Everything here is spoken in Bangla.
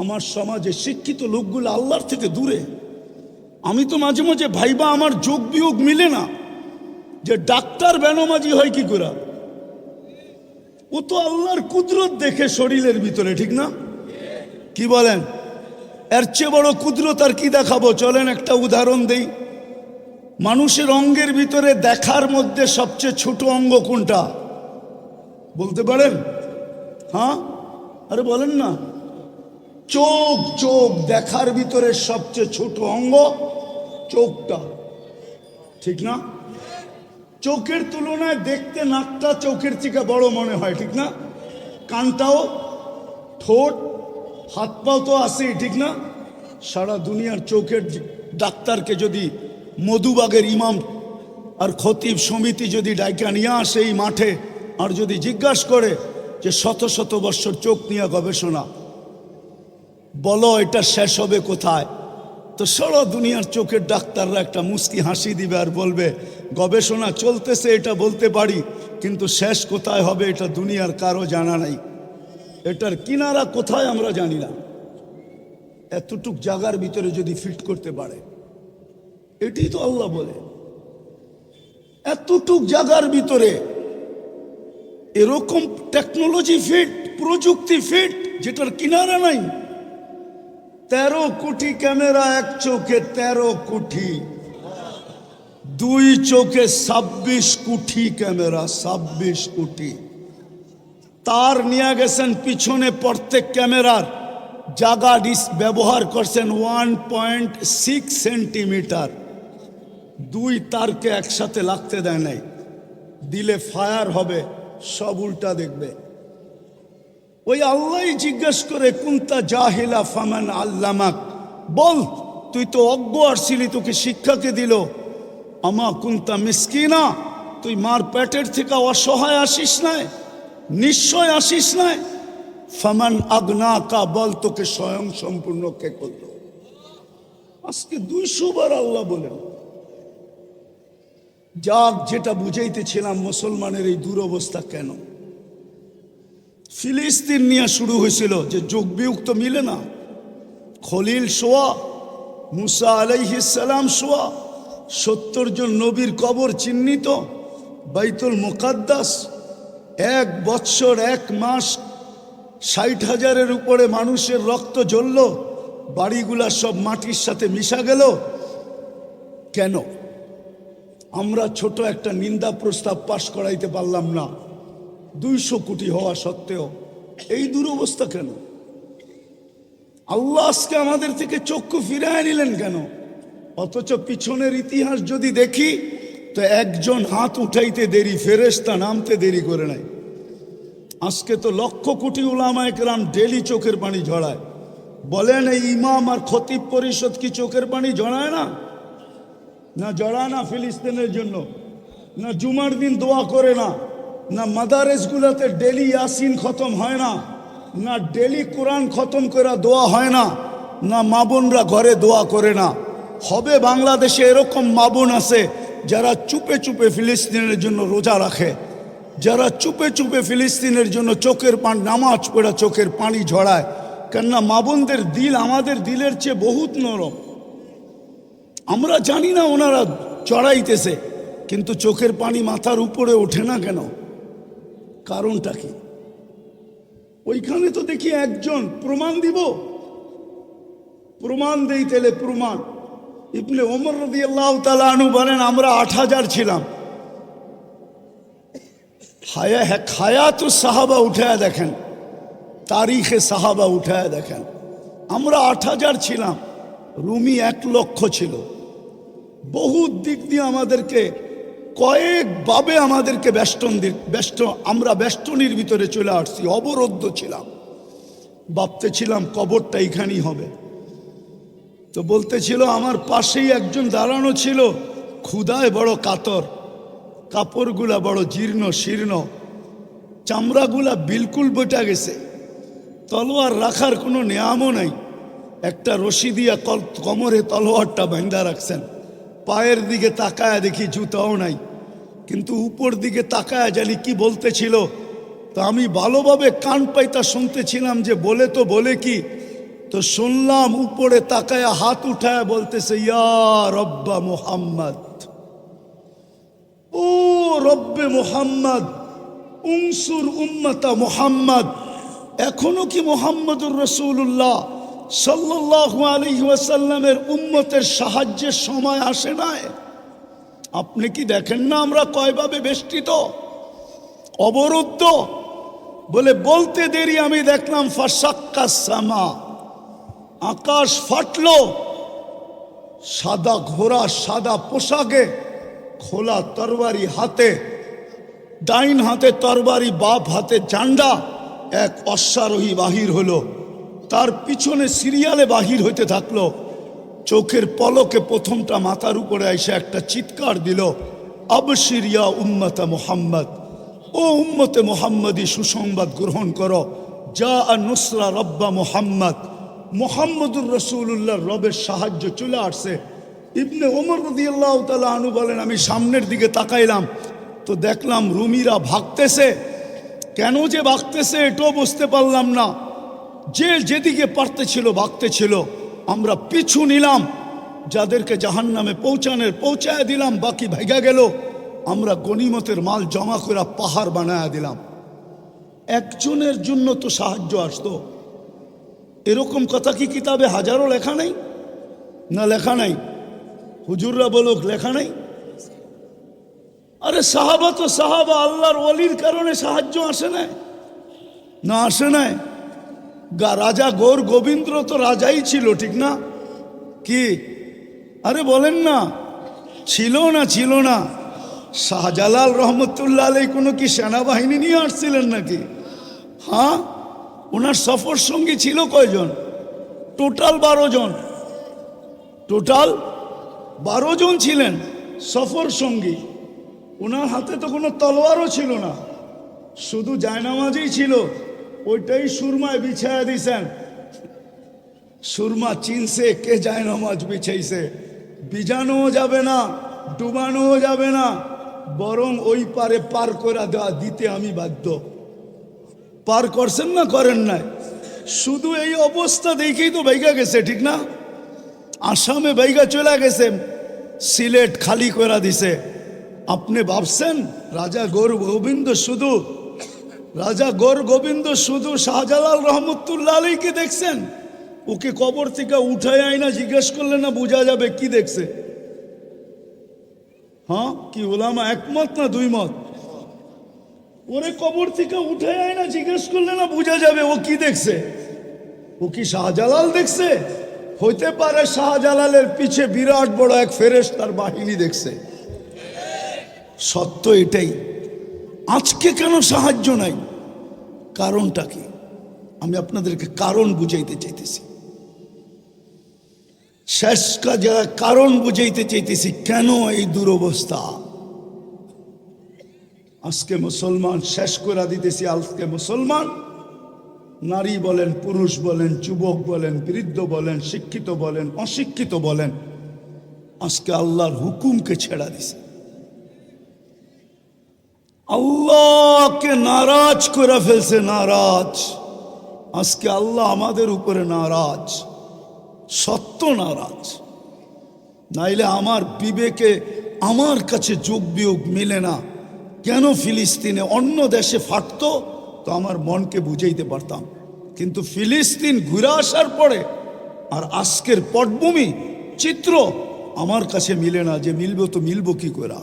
আমার সমাজে শিক্ষিত লোকগুলো আল্লাহর থেকে দূরে। আমি তো মাঝে মাঝে ভাইবা আমার যোগ বিয়োগ মিলে না, যে ডাক্তার বেনমাজি হয় কি করে? ও তো আল্লাহর কুদরত দেখে শরীরের ভিতরে, ঠিক না? কি বলেন? এর চেয়ে বড় কুদরত আর কি দেখাবো? চলেন একটা উদাহরণ দেই। মানুষের অঙ্গের ভিতরে দেখার মধ্যে সবচেয়ে ছোট অঙ্গ কোনটা বলতে পারেন? হ্যাঁ, আরে বলেন না। চোখ। চোখ দেখার ভিতরে সবচেয়ে ছোট অঙ্গ চোখটা, ঠিক না? চোখের তুলনায় দেখতে নাকটা চোখের থেকে বড় মনে হয়, ঠিক না? কানটাও, ঠোঁট, হাত পাও তো আছেই, ঠিক না? সারা দুনিয়ার চোখের ডাক্তারকে যদি মধুবাগের ইমাম আর খতিব সমিতি যদি ডাইকা নিয়ে আসে এই মাঠে, আর যদি জিজ্ঞাসা করে যে শত শত বৎসর চোখ নিয়ে গবেষণা, বলো এটা শেষ হবে কোথায়? তো সারা দুনিয়ার চোখের ডাক্তাররা একটা মুস্কি হাসি দিবে আর বলবে গবেষণা চলতেছে, এটা বলতে পারি, কিন্তু শেষ কোথায় হবে এটা দুনিয়ার কারো জানা নাই। এটার কিনারা কোথায় আমরা জানি না। এতটুক জায়গার ভিতরে যদি ফিট করতে পারে, এটাই তো আল্লাহ বলে। এতটুক জায়গার ভিতরে এরকম টেকনোলজি ফিট, প্রযুক্তি ফিট, যেটার কিনারা নাই। 13 কোটি ক্যামেরা এক চোখে, 13 কোটি, দুই চোখে 26 কোটি ক্যামেরা, 26 কোটি। তার নিয়ে গেছেন পিছনে, প্রত্যেক ক্যামেরার জায়গা ব্যবহার করছেন 1.6 সেন্টিমিটার। দুই তারকে একসাথে লাগতে দেয় নাই, দিলে ফায়ার হবে, সব উল্টা দেখবে। ওই আল্লাহ জিজ্ঞেস করে কুনতা জাহিলা ফামান আল্লামাক, বল তুই তো অজ্ঞ আসছিলি, তোকে শিক্ষাকে দিল। আমা কুনতা মিসকিনা, তুই মার পেটের থেকে অসহায় আসিস নাই, নিশ্চয় আসিস নাই। ফামান আগনাকা, বল তোকে স্বয়ং সম্পূর্ণ কে করলো? আজকে 200 বার আল্লাহ বলেন। যাক, যেটা বুঝাইতেছিলাম, মুসলমানের এই দুরবস্থা কেন? ফিলিস্তিন নিয়ে শুরু হয়েছিল, যে যোগ বিয়োগ তো মিলে না। খলিল সোয়া, মুসা আলাইহিস সালাম সোয়া, 70 জন নবীর কবর চিহ্নিত, বাইতুল মুকাদ্দাস, 1 বৎসর 1 মাস 60,000-এর উপরে মানুষের রক্ত ঝরল, বাড়িগুলা সব মাটির সাথে মিশা গেল। কেন? আমরা ছোট একটা নিন্দা প্রস্তাব পাশ করাইতে পারলাম না, 200 কোটি হওয়া সত্ত্বেও। এই দুরবস্থা কেন? আল্লাহ আজকে আমাদের থেকে চক্ষু ফিরায় নিলেন কেন? অথচ পিছনের ইতিহাস যদি দেখি তো একজন হাত উঠাইতে দেরি, ফেরেশতা নামতে দেরি করে নাই। আজকে তো লক্ষ কোটি উলামায়ে কেরাম ডেলি চোখের পানি ঝরায়। বলেন এই ইমাম আর খতিব পরিষদ কি চোখের পানি ঝরায় না? না জড়ায় না ফিলিস্তিনের জন্য? না জুমার দিন দোয়া করে না? না মাদারেসগুলোতে ডেলি ইয়াসিন খতম হয় না? না ডেলি কোরআন খতম করে দোয়া হয় না? না মা বোনরা ঘরে দোয়া করে না? হবে বাংলাদেশে এরকম মা বোন আছে যারা চুপে চুপে ফিলিস্তিনের জন্য রোজা রাখে, যারা চুপে চুপে ফিলিস্তিনের জন্য চোখের পানি, নামাজ পড়া চোখের পানি ঝরায়। কেননা মা বোনদের দিল আমাদের দিলের চেয়ে বহুত নরম। আমরা জানি না ওনারা চড়াইতেছে, কিন্তু চোখের পানি মাথার উপরে ওঠে না কেন? কারণটা কি? ওইখানে তো দেখি একজন, প্রমাণ দিব, প্রমাণ দেই তেলে প্রমাণ। ইবনে ওমর রাদিয়াল্লাহু তাআলা আনহু বলেন আমরা 8000 ছিলাম। হায়াতুস সাহাবা উঠায় দেখেন, তারিখে সাহাবা উঠায় দেখেন, আমরা 8000 ছিলাম, রুমি 1 লক্ষ ছিল। বহুত দিক দিয়ে আমাদেরকে কয়েকভাবে আমাদেরকে আমরা বেষ্টনীর ভিতরে চলে আসছি, অবরুদ্ধ ছিলাম। ভাবতেছিলাম কবরটা এখানেই হবে। তো বলতেছিল আমার পাশেই একজন দাঁড়ানো ছিল, ক্ষুধায় বড় কাতর, কাপড়গুলা বড় জীর্ণ শীর্ণ, চামড়াগুলা বিলকুল বটা গেছে, তলোয়ার রাখার কোনো নিয়ামও নাই। একটা রশি দিয়া কোমরে তলোয়ারটা বাঁধা রাখছেন। পায়ের দিকে তাকায় দেখি জুতাও নাই, কিন্তু উপর দিকে তাকায় জানি কি বলতেছিল। তো আমি ভালোভাবে কান পাইতা শুনতেছিলাম যে বলে তো বলে কি, তো শুনলাম উপরে তাকায় হাত উঠায় বলতেছে, ইয়া রব্বা মুহাম্মদ, ও রব্বে মুহাম্মদ, উনসুর উম্মতা মুহাম্মদ। এখনো কি মুহাম্মদুর রাসূলুল্লাহ সাল্লাল্লাহু আলাইহি ওয়াসাল্লামের উম্মতের সাহায্যের সময় আসে নাই? আপনি কি দেখেন না আমরা কয়ভাবে বেষ্টিত, অবরুদ্ধ? বলে বলতে দেরি আমি দেখলাম ফাসাক্কাস সামা, আকাশ ফাটলো। সাদা ঘোড়া, সাদা পোশাকে, খোলা তরবারি হাতে, ডাইন হাতে তরবারি, বাপ হাতে ঝান্ডা, এক অশ্বারোহী বাহির হলো। তার পিছনে সিরিয়ালে বাহির হইতে থাকলো। চোখের পলকে প্রথমটা মাথার উপরে এসে একটা চিৎকার দিল, আবশির ইয়া উম্মতা মুহাম্মদ, ও উম্মতে মুহাম্মদী সুসংবাদ গ্রহণ করো, যা নুসরা রব্বা মুহাম্মদ, মুহাম্মদুর রাসূলুল্লাহর রবের সাহায্য চলে আসছে। ইবনে ওমর রাদিয়াল্লাহু তাআলা আনহু বলেন, আমি সামনের দিকে তাকাইলাম তো দেখলাম রুমিরা ভাগতেছে। কেন যে ভাগতেছে এটাও বুঝতে পারলাম না। যে যেদিকে পারতেছিল ভাগতেছিল। আমরা পিছু নিলাম, যাদেরকে জাহান্নামে পৌঁছায় দিলাম, বাকি ভাগা গেল। আমরা গনিমতের মাল জমা করে পাহাড় বানায় দিলাম। একজনের জন্য তো সাহায্য আসতো। এরকম কথা কি কিতাবে হাজারো লেখা নেই? না লেখা নাই? হুজুররা বলুক লেখা নেই? আরে সাহাবা তো সাহাবা, আল্লাহর ওলির কারণে সাহায্য আসে নাই? না আসে নাই? রাজা গৌর গোবিন্দ তো রাজাই ছিল, ঠিক না? কি আরে বলেন না, ছিল না? ছিল না? শাহজালাল রহমতুল্লাহ আলাই কোনো কি সেনাবাহিনী নিয়ে আসছিলেন নাকি? হ্যাঁ, ওনার সফর সঙ্গী ছিল কয়জন? টোটাল 12 জন। টোটাল 12 জন ছিলেন সফর সঙ্গী। ওনার হাতে তো কোনো তলোয়ারও ছিল না, শুধু জায়নামাজই ছিল। ওইটাই সুরমায় বিছায়া দিছেন। সুরমা চিনছে কে জায়নামাজ বিছাইছে। বিজানোও যাবে না, ডুবানোও যাবে না, বরং ওই পারে পার করে দেওয়া দিতে আমি বাধ্য। পার করছেন না করেন নাই? শুধু এই অবস্থা দেখেই তো বাইগা গেছে, ঠিক না? আসামে বাইগা চলে গেছে, সিলেট খালি করে দিছে। আপনি ভাবছেন রাজা গৌর গোবিন্দ শুধু শাহজালাল রহমতুল্লাহ আলাইকে দেখছেন? ওকে কবর থেকে উঠায় আয় না, জিজ্ঞেস করলে না বোঝা যাবে কি দেখছে? হ্যাঁ, কি ওলামা একমত না দুই মত? ওরে কবর থেকে উঠে আয় না, জিজ্ঞেস করলে না বোঝা যাবে ও কি দেখছে? ও কি শাহজালাল দেখছে? হইতে পারে শাহজালালের পিছে বিরাট বড় এক ফেরেশতার বাহিনী দেখছে। সত্য এটাই। আজকে কেন সাহায্য নাই? কারণটা কি? আমি আপনাদেরকে কারণ বুঝাইতে চাইতেছি। শেষ কাজে কারণ বুঝাইতে চাইতেছি কেন এই দুরবস্থা। আজকে মুসলমান শেষ করে দিতেছি। আজকে মুসলমান নারী বলেন, পুরুষ বলেন, যুবক বলেন, বৃদ্ধ বলেন, শিক্ষিত বলেন, অশিক্ষিত বলেন, আজকে আল্লাহর হুকুমকে ছেড়া দিছে। আল্লাহকে নারাজ করে ফেলছে, নারাজ। আজকে আল্লাহ আমাদের উপরে নারাজ, সত্য নারাজ। নাইলে আমার বিবেকে আমার কাছে যোগ বিয়োগ মিলে না। কেন ফিলিস্তিনে অন্য দেশে ফাটতো তো আমার মনকে বুঝাইতে পারতাম, কিন্তু ফিলিস্তিন ঘুরে আসার পরে আর আজকের পটভূমি চিত্র আমার কাছে মিলে না। যে মিলবো তো মিলবো কি করে?